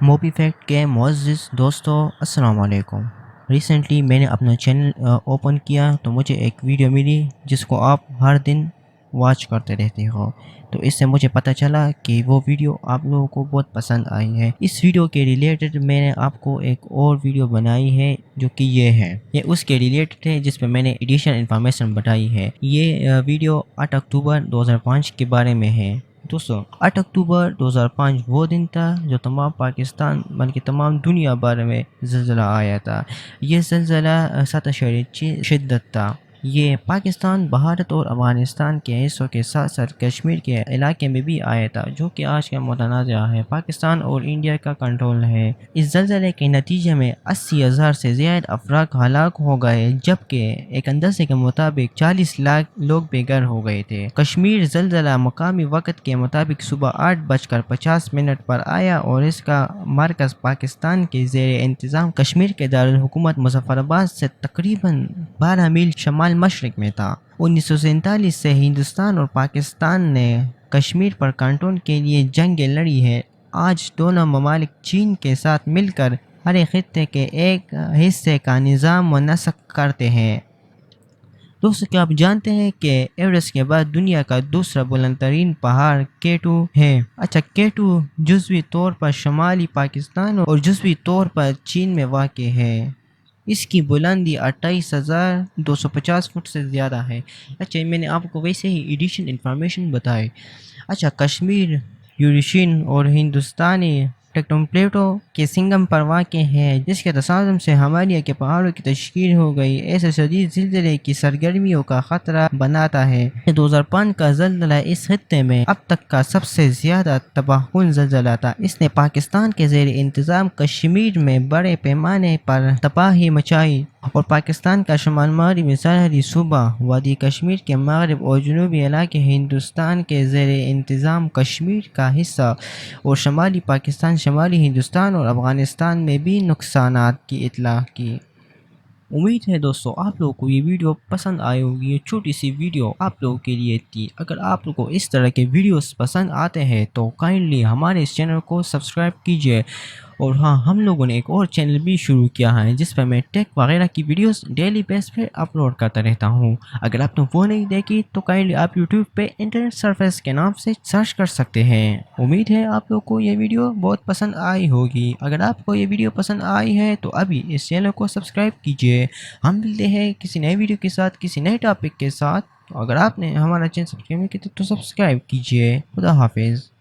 Mobi fact کے معزز دوستوں السلام علیکم۔ ریسنٹلی میں نے اپنا چینل اوپن کیا تو مجھے ایک ویڈیو ملی جس کو آپ ہر دن واچ کرتے رہتے ہو، تو اس سے مجھے پتہ چلا کہ وہ ویڈیو آپ لوگوں کو بہت پسند آئی ہے۔ اس ویڈیو کے ریلیٹڈ میں نے آپ کو ایک اور ویڈیو بنائی ہے جو کہ یہ اس کے ریلیٹڈ ہے جس پہ میں نے ایڈیشنل انفارمیشن بتائی ہے۔ یہ ویڈیو 8 اکتوبر 2005 کے بارے میں ہے۔ دوستو 8 اکتوبر 2005 وہ دن تھا جو تمام پاکستان بلکہ تمام دنیا بھر میں زلزلہ آیا تھا۔ یہ زلزلہ 7.6 شدت تھا۔ یہ پاکستان، بھارت اور افغانستان کے حصوں کے ساتھ ساتھ کشمیر کے علاقے میں بھی آیا تھا، جو کہ آج کا متنازع ہے، پاکستان اور انڈیا کا کنٹرول ہے۔ اس زلزلے کے نتیجے میں 80,000 سے زیادہ افراد ہلاک ہو گئے، جبکہ ایک اندازے کے مطابق 40 لاکھ لوگ بے گھر ہو گئے تھے۔ کشمیر زلزلہ مقامی وقت کے مطابق صبح 8:50 پر آیا اور اس کا مرکز پاکستان کے زیر انتظام کشمیر کے دارالحکومت مظفرآباد سے تقریباً 12 میل شمال مشرق میں تھا۔ 1947 سے ہندوستان اور پاکستان نے کشمیر پر کنٹرول کے لیے جنگیں لڑی ہیں۔ آج دونوں ممالک چین کے ساتھ مل کر ہر خطے کے ایک حصے کا نظام و نسق کرتے ہیں۔ دوستو کیا آپ جانتے ہیں کہ ایورسٹ کے بعد دنیا کا دوسرا بلند ترین پہاڑ K2 ہے؟ K2 جزوی طور پر شمالی پاکستان اور جزوی طور پر چین میں واقع ہے۔ اس کی بلندی 28,250 فٹ سے زیادہ ہے۔ میں نے آپ کو ویسے ہی ایڈیشنل انفارمیشن بتائی۔ کشمیر یوریشین اور ہندوستانی ٹیکٹون پلیٹوں کے سنگم پر واقع ہے، جس کے تصادم سے ہمالیہ کے پہاڑوں کی تشکیل ہو گئی۔ ایسے شدید زلزلے کی سرگرمیوں کا خطرہ بناتا ہے۔ 2005 کا زلزلہ اس خطے میں اب تک کا سب سے زیادہ تباہ کن زلزلہ تھا۔ اس نے پاکستان کے زیر انتظام کشمیر میں بڑے پیمانے پر تباہی مچائی اور پاکستان کا شمال مغربی سرحدی صوبہ وادی کشمیر کے مغرب اور جنوبی علاقے، ہندوستان کے زیر انتظام کشمیر کا حصہ اور شمالی پاکستان، شمالی ہندوستان اور افغانستان میں بھی نقصانات کی اطلاع کی۔ امید ہے دوستو آپ لوگوں کو یہ ویڈیو پسند آئی ہوگی۔ یہ چھوٹی سی ویڈیو آپ لوگوں کے لیے تھی۔ اگر آپ لوگوں کو اس طرح کے ویڈیوز پسند آتے ہیں تو کائنڈلی ہمارے اس چینل کو سبسکرائب کیجئے۔ اور ہاں، ہم لوگوں نے ایک اور چینل بھی شروع کیا ہے جس پہ میں ٹیک وغیرہ کی ویڈیوز ڈیلی بیس پہ اپلوڈ کرتا رہتا ہوں۔ اگر آپ نے وہ نہیں دیکھی تو کائنڈلی آپ یوٹیوب پہ انٹرنیٹ سرفیس کے نام سے سرچ کر سکتے ہیں۔ امید ہے آپ لوگوں کو یہ ویڈیو بہت پسند آئی ہوگی۔ اگر آپ کو یہ ویڈیو پسند آئی ہے تو ابھی اس چینل کو سبسکرائب کیجئے۔ ہم ملتے ہیں کسی نئے ویڈیو کے ساتھ، کسی نئے ٹاپک کے ساتھ۔ اگر آپ نے ہمارا چینل سبسکرائب نہیں کیا تو سبسکرائب کیجئے۔ خدا حافظ۔